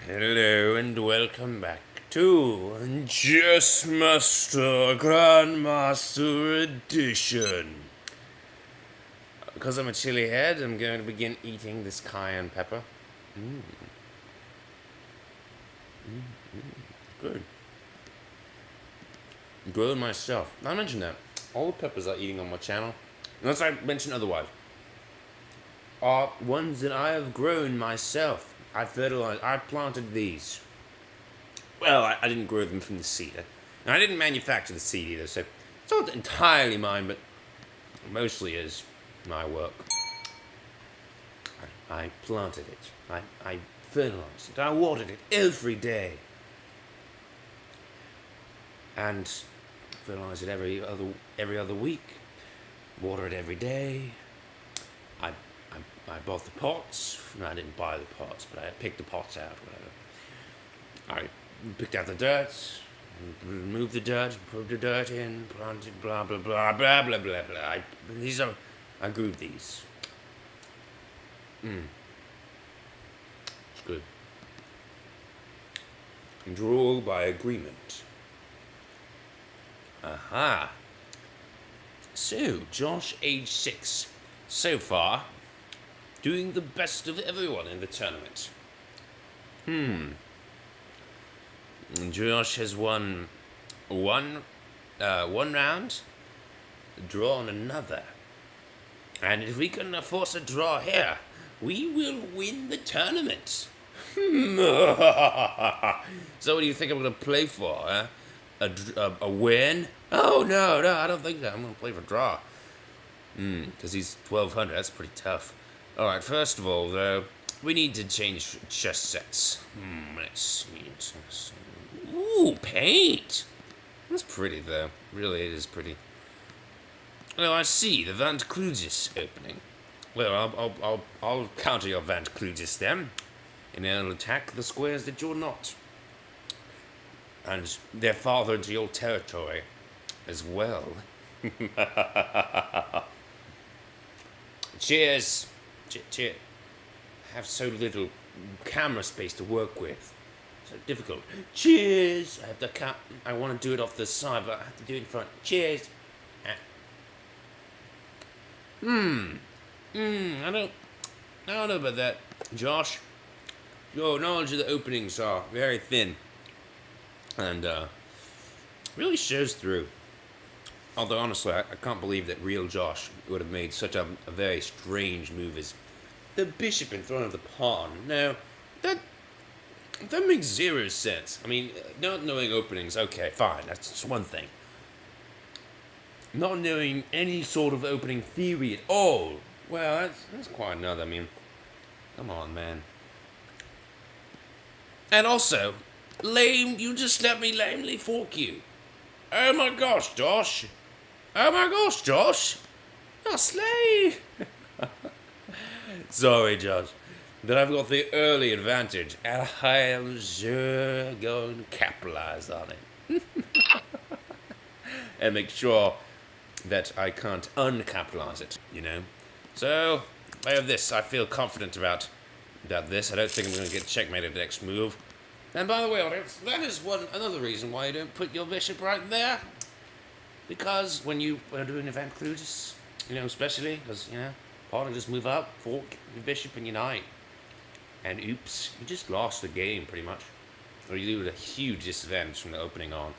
Hello and welcome back to Chessmaster Grandmaster Edition. Because I'm a chilly head, I'm going to begin eating this cayenne pepper. Good. Grown myself. I mentioned that. All the peppers I'm eating on my channel, unless I mention otherwise, are ones that I have grown myself. I fertilized, I planted these. Well, I didn't grow them from the seed. And I didn't manufacture the seed either, so it's not entirely mine, but mostly is my work. I planted it. I fertilized it. I watered it every day. And fertilize it every other week. Water it every day. I bought the pots. No, I didn't buy the pots, but I picked the pots out, whatever. I picked out the dirt, removed the dirt, put the dirt in, planted, blah, blah, blah, blah, blah, blah, blah. I grew these. It's good. Draw by agreement. Aha. So, Josh, age 6. So far, doing the best of everyone in the tournament. Josh has won one round, drawn another. And if we can force a draw here, we will win the tournament. So what do you think I'm going to play for, huh? A win? Oh, no, I don't think that. I'm going to play for draw. Because he's 1200, that's pretty tough. Alright, first of all, though, we need to change chess sets. Let's see. Ooh, paint! That's pretty, though. Really, it is pretty. Oh, I see, the Van Clugis opening. Well, I'll counter your Van Clugis then, and I'll attack the squares that you're not. And they're farther into your territory as well. Cheers! Cheers. I have so little camera space to work with. So difficult. Cheers! I have to cut. I want to do it off the side, but I have to do it in front. Cheers! I don't know about that, Josh. Your knowledge of the openings are very thin. And, really shows through. Although, honestly, I can't believe that real Josh would have made such a very strange move as the bishop in front of the pawn. No, that makes zero sense. I mean, not knowing openings, okay, fine, that's just one thing. Not knowing any sort of opening theory at all, well, that's quite another. I mean, come on, man. And also, lame, you just let me lamely fork you. Oh my gosh, Josh. Oh my gosh, Josh. Oh, slay. Sorry, Josh. But I've got the early advantage, and I am sure going to capitalize on it. And make sure that I can't uncapitalize it, you know? So, I have this. I feel confident about this. I don't think I'm going to get checkmated next move. And by the way, audience, that is another reason why you don't put your bishop right there. Because when you are doing Van Clugis, you know, especially, because, you know, pawn will just move up, fork your bishop and your knight. And oops, you just lost the game, pretty much. Or you lose a huge disadvantage from the opening on.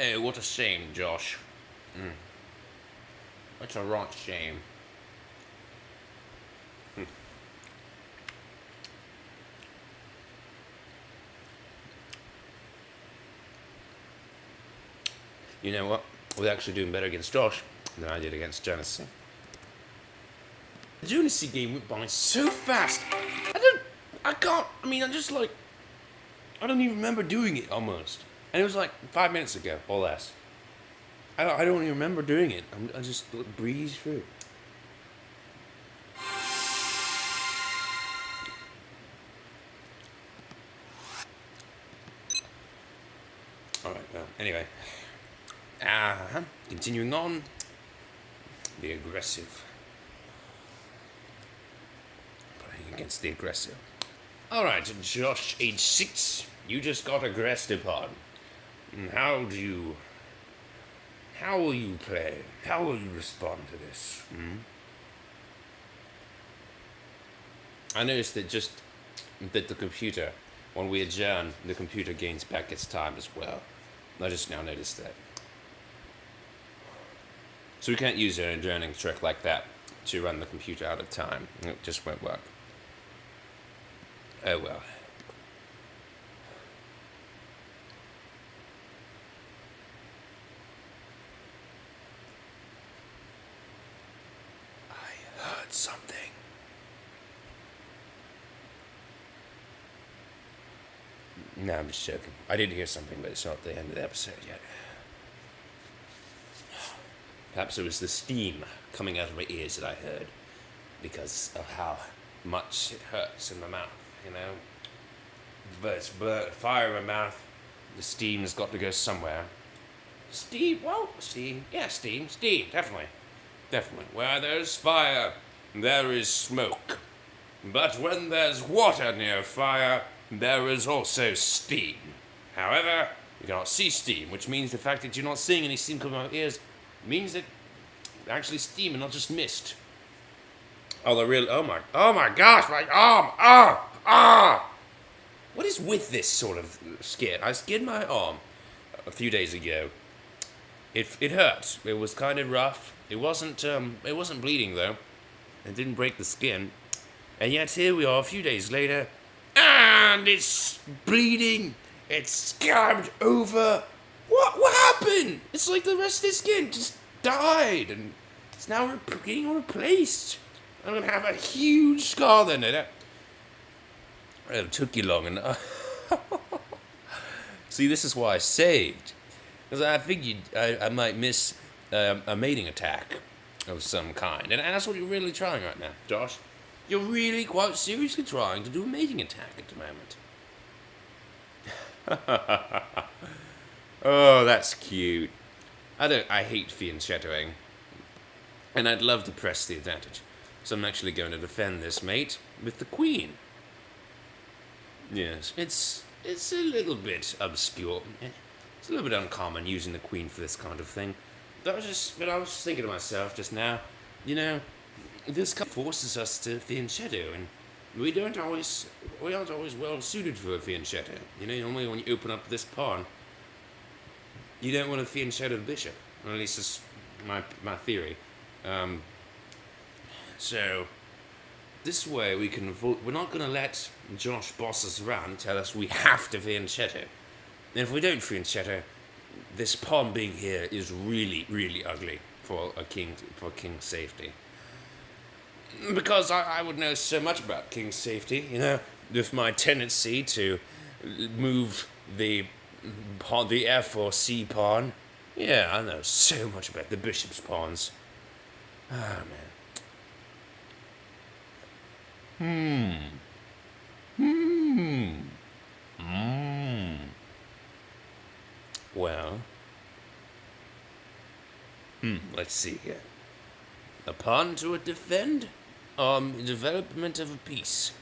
Oh, what a shame, Josh. What a right shame. You know what? We're actually doing better against Josh than I did against Genesee. The Genesee game went by so fast. I don't even remember doing it almost. And it was like 5 minutes ago or less. I don't even remember doing it. I just breezed through. Alright, well, anyway. Continuing on. The aggressive. Playing against the aggressive. Alright, Josh, age 6. You just got aggressed upon. How will you play? How will you respond to this? I noticed that the computer, when we adjourn, the computer gains back its time as well. I just now noticed that. So we can't use an adjourning trick like that to run the computer out of time. It just won't work. Oh well. I heard something. No, I'm just joking. I did hear something, but it's not the end of the episode yet. Perhaps it was the steam coming out of my ears that I heard because of how much it hurts in my mouth, you know? But it's fire in my mouth. The steam has got to go somewhere. Steam, yeah, steam, definitely. Where there's fire, there is smoke. But when there's water near fire, there is also steam. However, you cannot see steam, which means the fact that you're not seeing any steam coming out of my ears means that actually steam and not just mist. Oh my gosh, my arm, What is with this sort of skin? I skinned my arm a few days ago. It hurt. It was kind of rough. It wasn't bleeding though. It didn't break the skin. And yet here we are a few days later, and it's bleeding. It's scabbed over. What happened? It's like the rest of the skin just died, and it's now getting replaced. I'm gonna have a huge scar then. It took you long enough. See, this is why I saved, because I figured I might miss a mating attack of some kind, and that's what you're really trying right now, Josh. You're really quite seriously trying to do a mating attack at the moment. Oh, that's cute. I hate fianchettoing, and I'd love to press the advantage. So I'm actually going to defend this mate with the queen. Yes, it's a little bit obscure. It's a little bit uncommon using the queen for this kind of thing. But I was just thinking to myself just now, you know, this forces us to fianchetto, and we aren't always well suited for a fianchetto. You know, normally when you open up this pawn, you don't want to fianchetto the bishop. Or at least that's my theory. So this way we can avoid. We're not going to let Josh boss us around and tell us we have to fianchetto. And if we don't fianchetto, this pawn being here is really, really ugly for king's safety. Because I would know so much about king's safety, you know, with my tendency to move the f4 pawn. Yeah, I know so much about the bishop's pawns. Ah, man. Well. Let's see here. A pawn to a defend? Development of a piece.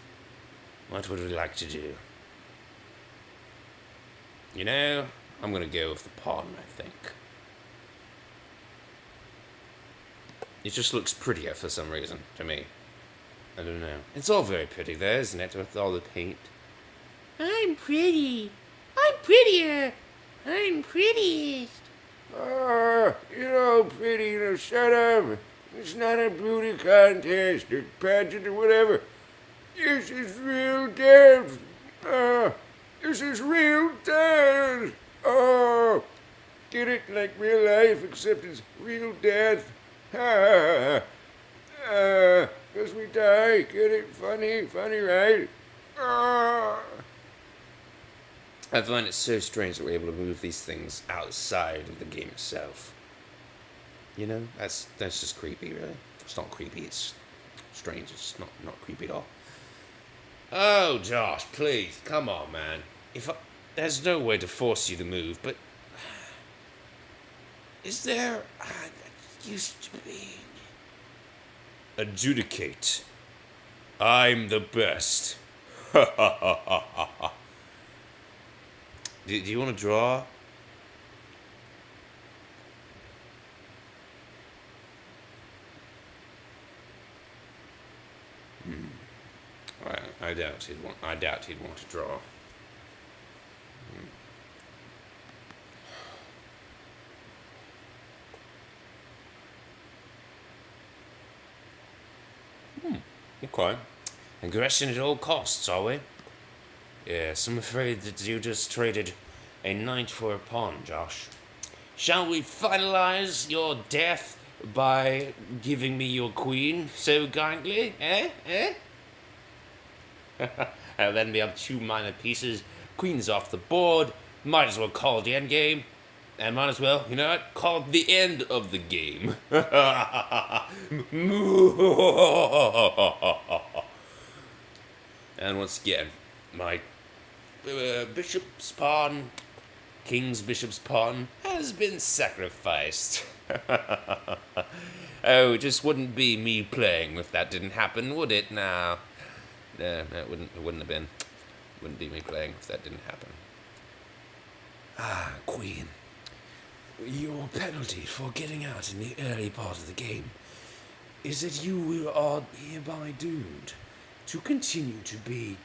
What would we like to do? You know, I'm gonna go with the pawn, I think. It just looks prettier for some reason, to me. I don't know. It's all very pretty there, isn't it, with all the paint? I'm pretty. I'm prettier. I'm prettiest. Pretty, shut up. It's not a beauty contest or pageant or whatever. This is real death. This is real death. Oh, get it like real life, except it's real death. Because we die. Get it? Funny, right? I find it so strange that we're able to move these things outside of the game itself. You know, that's just creepy, really. It's not creepy, it's strange. It's not creepy at all. Oh, Josh, please, come on, man. There's no way to force you to move, but is there? That used to be. Adjudicate. I'm the best. Do you want to draw? I doubt he'd want. I doubt he'd want to draw. Okay. Aggression at all costs, are we? Yes, I'm afraid that you just traded a knight for a pawn, Josh. Shall we finalize your death by giving me your queen so kindly? I'll then be up 2 minor pieces. Queen's off the board. Might as well call it the end game. And might as well, you know what? Call it the end of the game. And once again, my bishop's pawn, king's bishop's pawn, has been sacrificed. Oh, it just wouldn't be me playing if that didn't happen, would it? No, it wouldn't have been. Wouldn't be me playing if that didn't happen. Ah, queen. Your penalty for getting out in the early part of the game is that you are hereby doomed to continue to be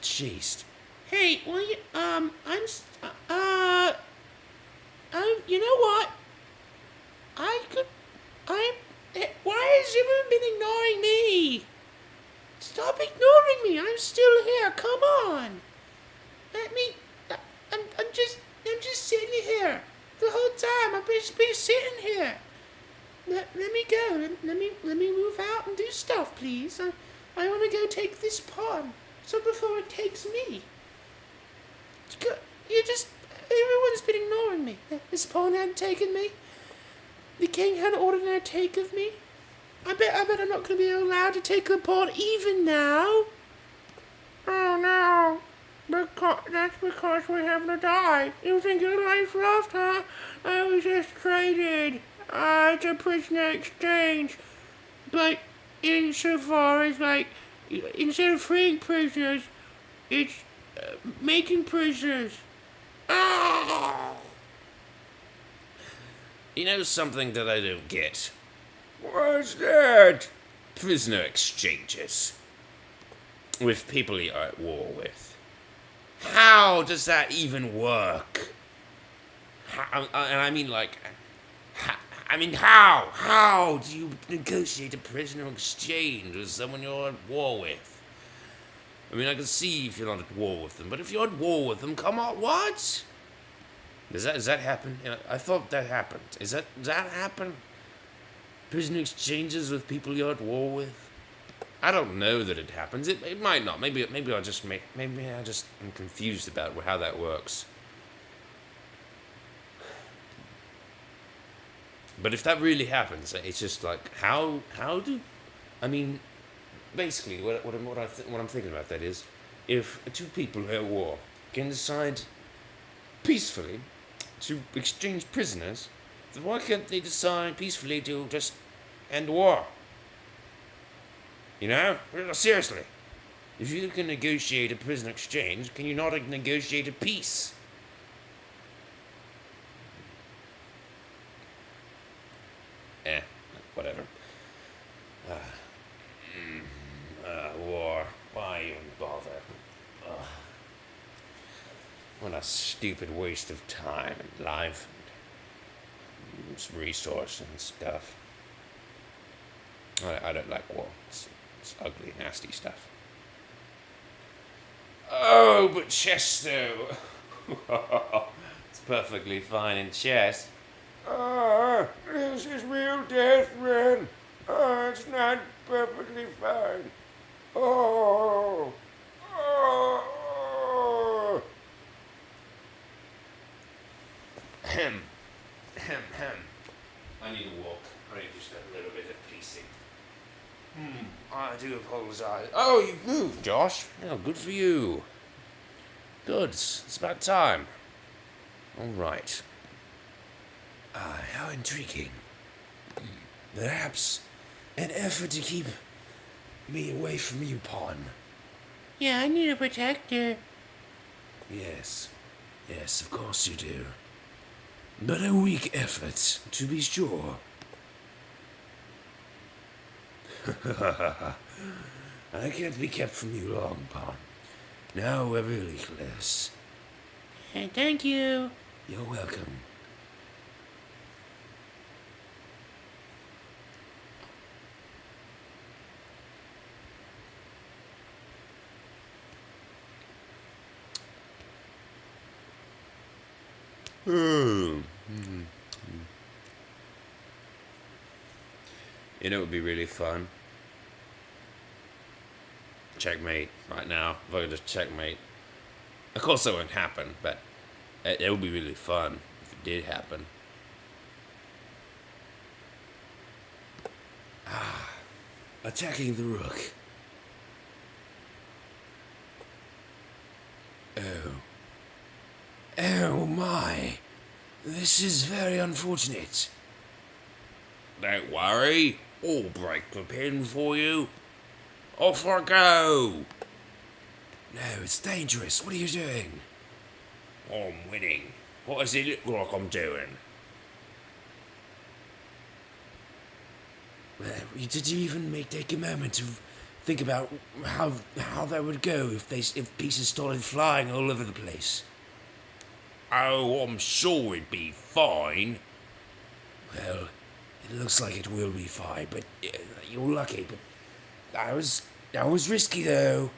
chased. Hey, well, you know what? Why has everyone been ignoring me? Stop ignoring me. I'm still here. Come on. I'm just sitting here the whole time. I've just been sitting here. Let me go. Let me move out and do stuff, please. I want to go take this pawn. So before it takes me. Everyone's been ignoring me. This pawn hadn't taken me. The king had ordered a take of me. I bet I'm not going to be allowed to take the pawn even now. Oh no. That's because we're having to die. You think your life's lost, huh? I was just traded. It's a prisoner exchange. But insofar as, instead of freeing prisoners, it's making prisoners. Ah! You know something that I don't get? What's that? Prisoner exchanges. With people you're at war with. How does that even work? How? How do you negotiate a prisoner exchange with someone you're at war with? I mean, I can see if you're not at war with them, but if you're at war with them, come on, what? Does that happen? I thought that happened. Does that happen? Prisoner exchanges with people you're at war with? I don't know that it happens. It might not. Maybe I just am confused about how that works. But if that really happens, it's just like how do, I mean, basically what I'm thinking about that is, if two people who are at war can decide peacefully to exchange prisoners, then why can't they decide peacefully to just end the war? You know? Seriously. If you can negotiate a prisoner exchange, can you not negotiate a peace? Whatever. War. Why even bother? What a stupid waste of time and life and resource and stuff. I don't like war. It's ugly, nasty stuff. Oh, but chess, though. It's perfectly fine in chess. This is real death, man. It's not perfectly fine. Oh. Hem. I need a walk. I need just a little bit of piecing. I do apologize. Oh, you moved, Josh. Oh, good for you. Good. It's about time. All right. How intriguing. Perhaps an effort to keep me away from you, pawn. Yeah, I need a protector. Yes, yes, of course you do. But a weak effort, to be sure. I can't be kept from you long, Pawn. Now we're really close. Thank you. You're welcome. You know, it would be really fun. Checkmate right now. If I could just checkmate. Of course, that won't happen, but it would be really fun if it did happen. Attacking the rook. Oh. Oh my. This is very unfortunate. Don't worry. I'll break the pin for you. Off I go. No, it's dangerous. What are you doing? I'm winning. What does it look like I'm doing? Did you even take a moment to think about how that would go if pieces started flying all over the place? Oh, I'm sure it'd be fine. Well, it looks like it will be fine, but you're lucky. But that was risky though.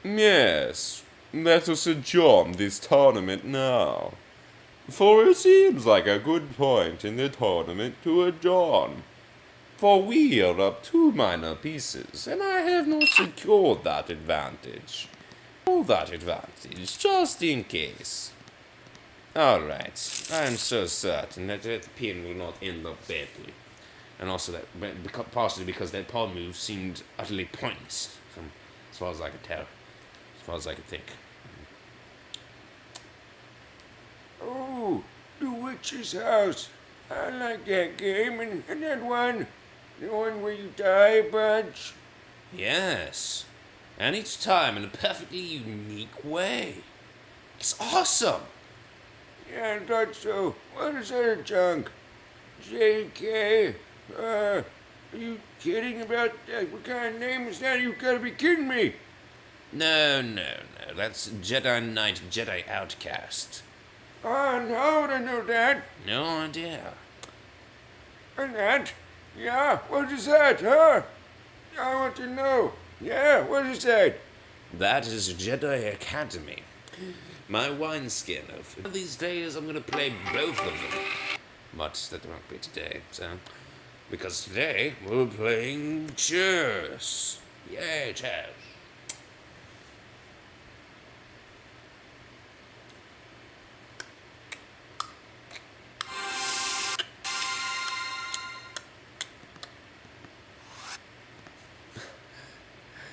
Yes, let us adjourn this tournament now. For it seems like a good point in the tournament to adjourn. For we are up 2 minor pieces, and I have not secured that advantage. Just in case. Alright, I'm so certain that the pin will not end up badly. And also that, partially because that pawn move seemed utterly pointless, as far as I could tell. As far as I could think. Oh, the witch's house. I like that game, and that one. The one where you die a bunch. Yes. And each time in a perfectly unique way. It's awesome. Yeah, I thought so. What is that junk? JK? Are you kidding about that? What kind of name is that? You gotta be kidding me. No. That's Jedi Knight, Jedi Outcast. Oh, no, I know that. No idea. And that? Yeah, what is that, huh? I want to know. Yeah, what is that? That is Jedi Academy. My wineskin. Of these days, I'm gonna play both of them. But that won't be today, so. Because today, we're playing chess. Yay, chess.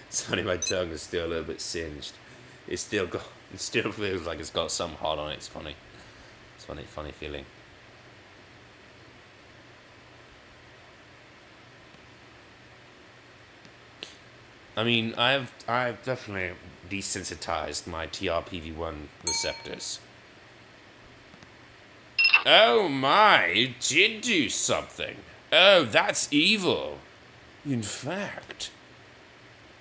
It's funny, my tongue is still a little bit singed. It still feels like it's got some hot on it. It's funny. It's funny feeling. I mean, I've definitely desensitized my TRPV1 receptors. Oh my, it did do something. Oh, that's evil. In fact,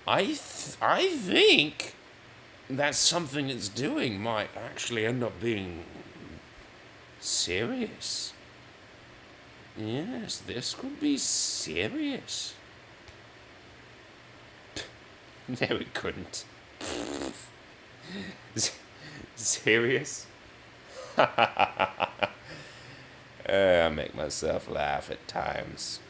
I think that something it's doing might actually end up being serious. Yes, this could be serious. No, it couldn't. Serious? I make myself laugh at times.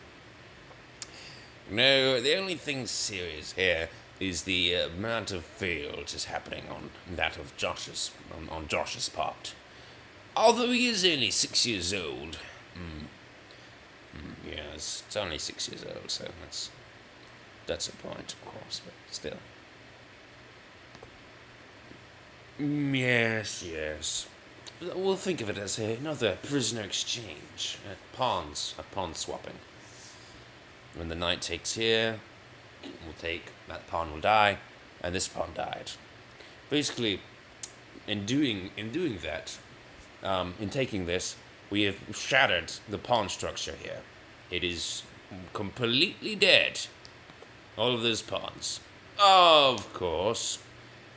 No, the only thing serious here is the amount of fail which is happening on that of Josh's on Josh's part. Although he is only 6 years old. Yes, it's only 6 years old, so that's a point, of course, but still. Yes. We'll think of it as another prisoner exchange. Pawn swapping. When the knight takes here, will take, that pawn will die, and this pawn died. Basically, in doing that, in taking this, we have shattered the pawn structure here. It is completely dead. All of those pawns. Of course,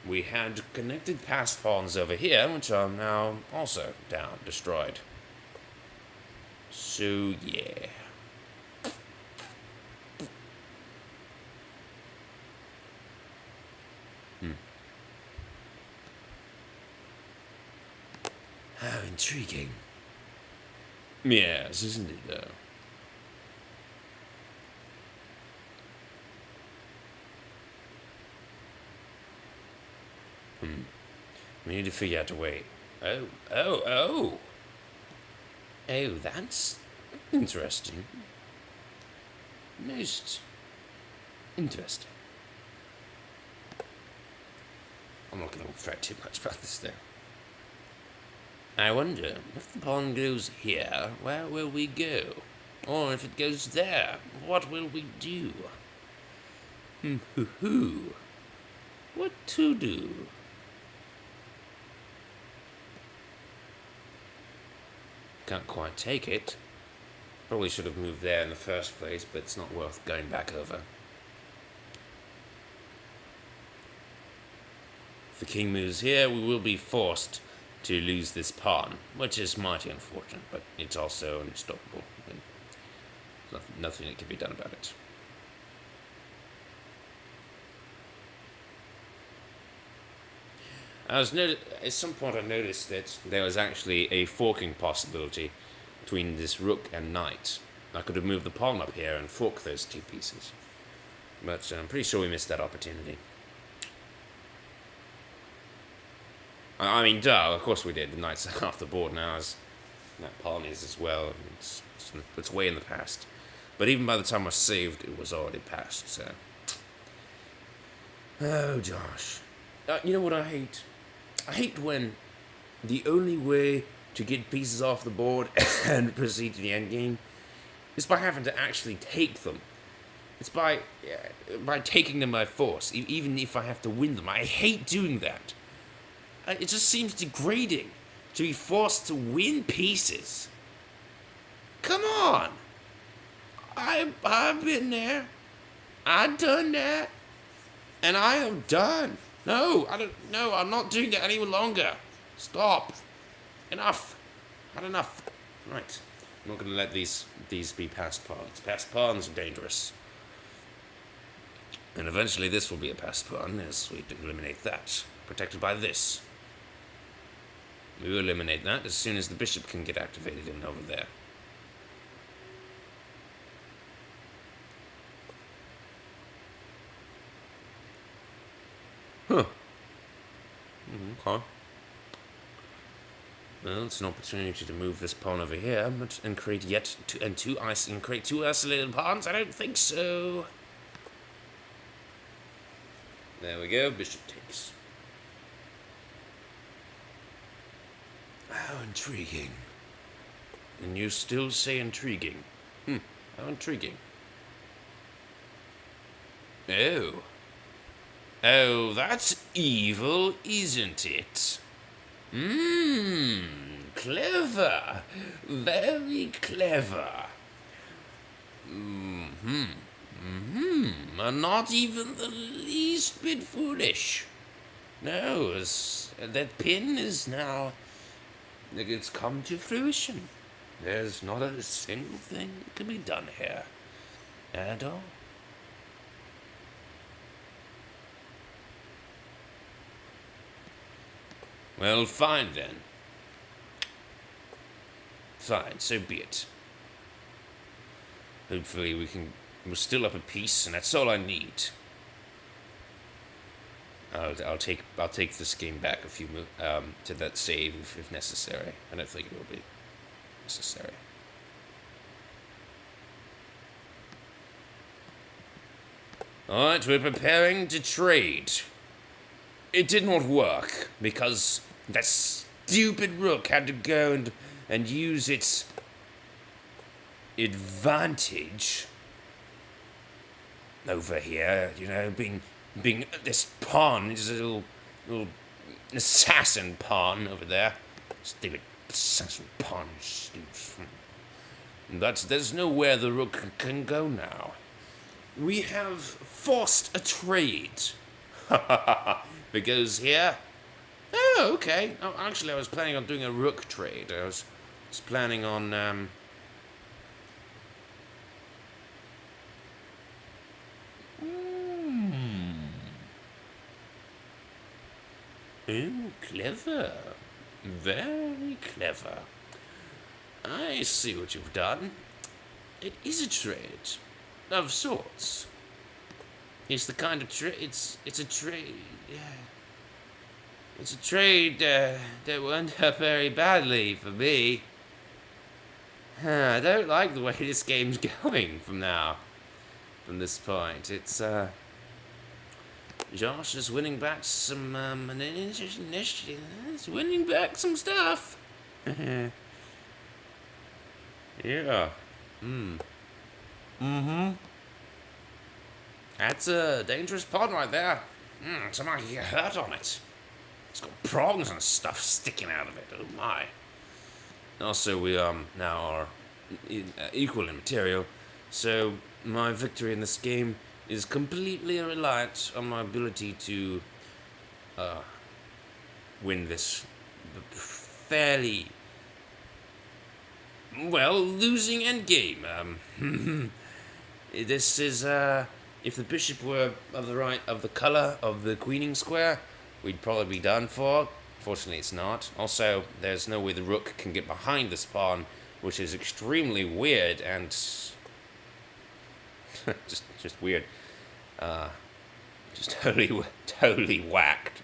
we had connected passed pawns over here, which are now also down, destroyed. So, yeah. How intriguing. Yes, isn't it, though? We need to figure out a way. Oh, that's interesting. Most interesting. I'm not going to fret too much about this, though. I wonder, if the pawn goes here, where will we go? Or if it goes there, what will we do? What to do? Can't quite take it. Probably should have moved there in the first place, but it's not worth going back over. If the king moves here, we will be forced to lose this pawn, which is mighty unfortunate, but it's also unstoppable. There's nothing that can be done about it. At some point I noticed that there was actually a forking possibility between this rook and knight. I could have moved the pawn up here and forked those two pieces, but I'm pretty sure we missed that opportunity. I mean, duh, of course we did. The knight's off the board now, as that pawn is as well. It's way in the past. But even by the time I saved, it was already past, so... Oh, Josh. You know what I hate? I hate when the only way to get pieces off the board and proceed to the endgame is by having to actually take them. It's by taking them by force, even if I have to win them. I hate doing that. It just seems degrading to be forced to win pieces. Come on! I've been there. I've done that. And I am done. No, I'm not doing that any longer. Stop. Enough. Had enough. Right. I'm not going to let these be passed pawns. Passed pawns are dangerous. And eventually this will be a passed pawn, as we eliminate that. Protected by this. We will eliminate that as soon as the bishop can get activated in over there. Huh. Okay. Well, it's an opportunity to move this pawn over here and create two isolated pawns. I don't think so. There we go. Bishop takes. How intriguing. And you still say intriguing. How intriguing. Oh, that's evil, isn't it? Clever. Very clever. Not even the least bit foolish. No, that pin is now... It's come to fruition. There's not a single thing that can be done here. At all. Well, fine then. Fine, so be it. Hopefully we're still up a piece, and that's all I need. I'll take this game back to that save if necessary. I don't think it will be necessary. Alright, we're preparing to trade. It did not work, because that stupid rook had to go and use its advantage over here, you know, being this pawn, this little assassin pawn over there. Stupid assassin pawn. But there's nowhere the rook can go now. We have forced a trade. Because here. Oh, okay. Oh, actually, I was planning on doing a rook trade. I was planning on. Oh, clever. Very clever. I see what you've done. It is a trade. Of sorts. It's the kind of trade. It's a trade. It's a trade that will end up very badly for me. I don't like the way this game's going from this point. It's Josh is winning back some initiative. He's winning back some stuff. Yeah. That's a dangerous pawn right there. Someone can get hurt on it. It's got prongs and stuff sticking out of it. Oh my. Also, we now are equal in material, so my victory in this game is completely reliant on my ability to win this fairly losing endgame. This is if the bishop were of the color of the queening square, we'd probably be done for. Fortunately, it's not. Also, there's no way the rook can get behind this pawn, which is extremely weird and just weird. Just totally whacked.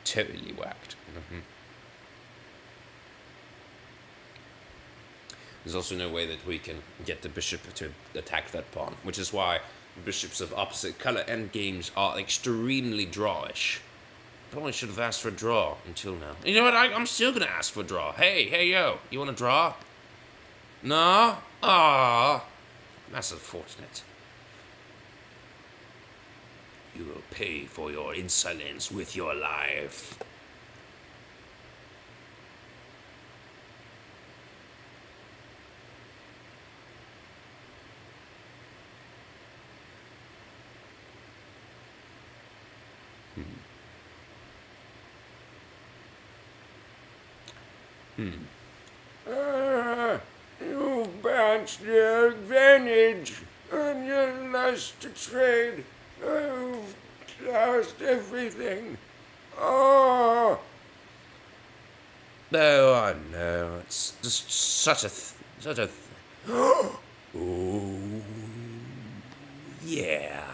Totally whacked. There's also no way that we can get the bishop to attack that pawn, which is why bishops of opposite color endgames are extremely drawish. Probably should have asked for a draw until now. You know what? I'm still gonna ask for a draw. Hey, yo, you want a draw? No? Ah, that's unfortunate. You will pay for your insolence with your life. You bounced your advantage on your lust to trade. You've lost everything. Oh, I know. It's just such a. Ooh, yeah.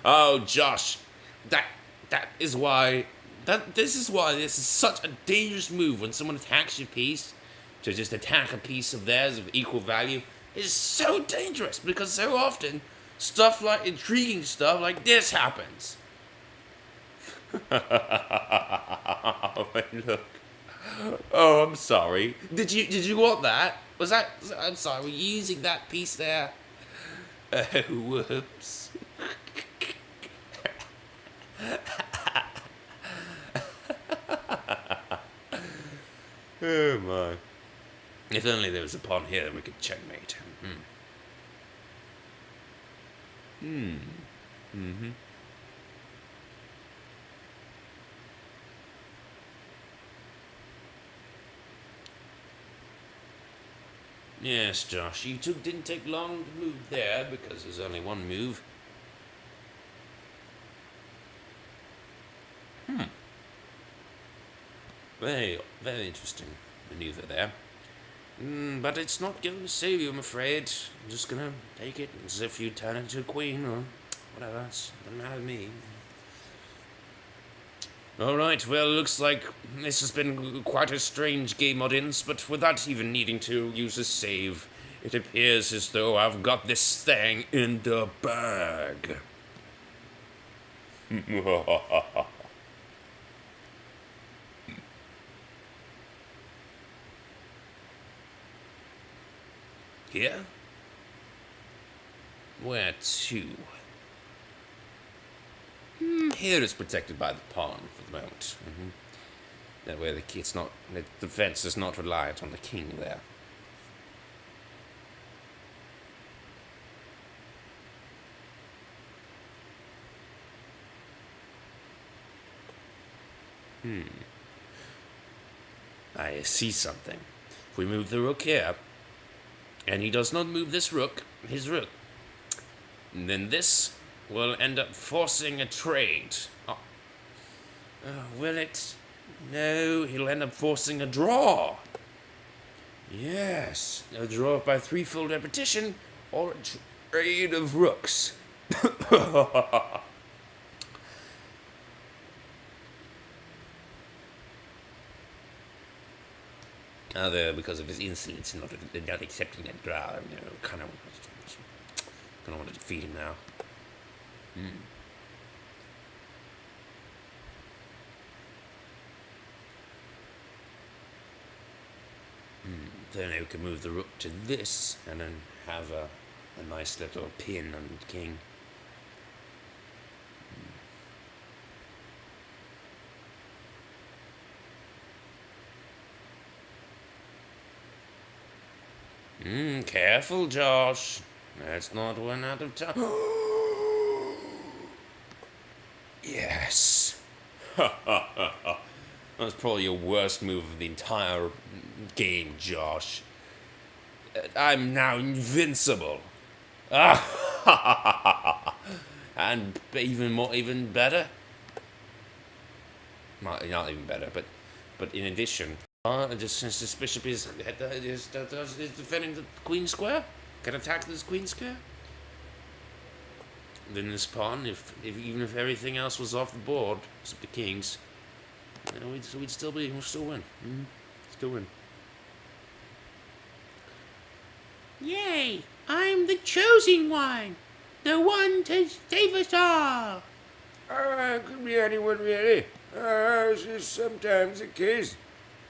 Oh, Josh, that is why. This is why this is such a dangerous move when someone attacks your piece. To just attack a piece of theirs of equal value is so dangerous because so often intriguing stuff like this happens. Oh, look. Oh, I'm sorry. Did you want that? I'm sorry. Were you using that piece there? Oh, whoops. Oh my. If only there was a pawn here, we could checkmate him. Yes, Josh, you didn't take long to move there because there's only one move. Very, very interesting maneuver there. But it's not going to save you, I'm afraid. I'm just going to take it as if you turn into a queen or whatever. It doesn't matter to me. Alright, well, looks like this has been quite a strange game, audience, but without even needing to use a save, it appears as though I've got this thing in the bag. Here? Where to? Here is protected by the pawn for the moment. That way the defense is not reliant on the king there. I see something. If we move the rook here, and he does not move his rook, then this will end up forcing a trade. Will it? No, he'll end up forcing a draw. Yes, a draw by threefold repetition, or a trade of rooks. Although, because of his insolence and not accepting that draw, kind of want to defeat him now. Then we can move the rook to this, and then have a nice little pin on the king. Careful, Josh. Let's not run out of time. Yes. That's probably your worst move of the entire game, Josh. I'm now invincible. And even better. Not even better, but in addition, just since this bishop is defending the queen square, can attack this queen square. Then this pawn, even if everything else was off the board, except the kings, we'd still win. Still win. Yay! I'm the chosen one, the one to save us all. It could be anyone, really. It's just sometimes the case.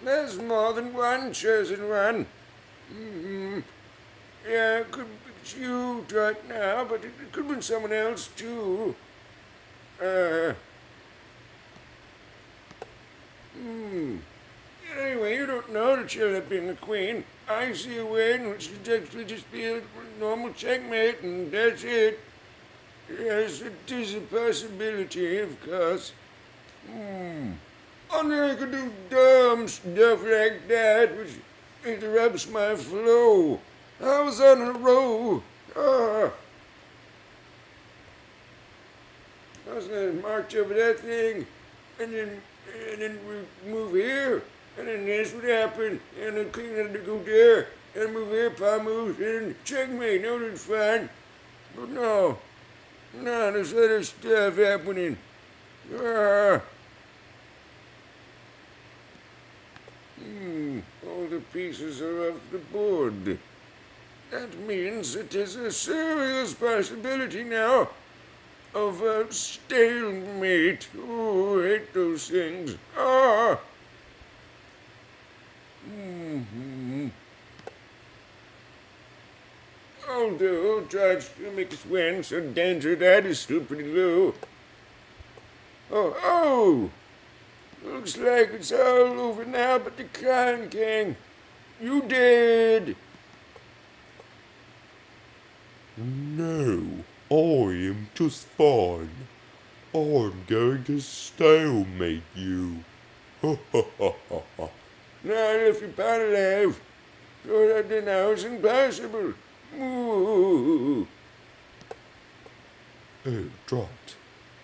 There's more than one chosen one. Yeah, it could be you right now, but it could be someone else, too. Anyway, you don't know that she'll end up being the queen. I see a way in which it'd actually just be a normal checkmate, and that's it. Yes, it is a possibility, of course. Only I could do dumb stuff like that, which interrupts my flow. I was on a roll. I was gonna march over that thing, and then we move here, and then this would happen, and the king had to go there, and move here, pawn moves, and checkmate. No, that's fine. But no, there's other stuff happening. All the pieces are off the board. That means that there's a serious possibility now of a stalemate. Oh, I hate those things. Although tries to make us win, so danger that is still pretty low. Oh! Looks like it's all over now, but the Crown King, you dead. No, I am just fine. I'm going to stalemate you. Ha ha ha ha ha. No, I left your pawn alive, so that now it's impossible. Ooh. Oh, dropped.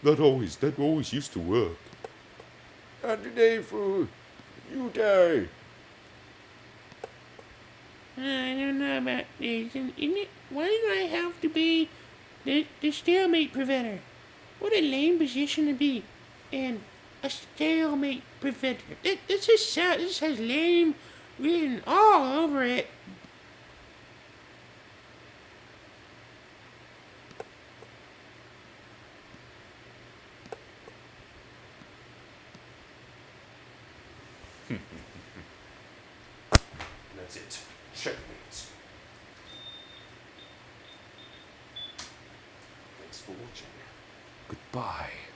That always used to work. Not today, fool. You die. I don't know about this. Why do I have to be the stalemate preventer? What a lame position to be in. A stalemate preventer. This has lame written all over it. That's it. Checkmate. Thanks for watching. Goodbye.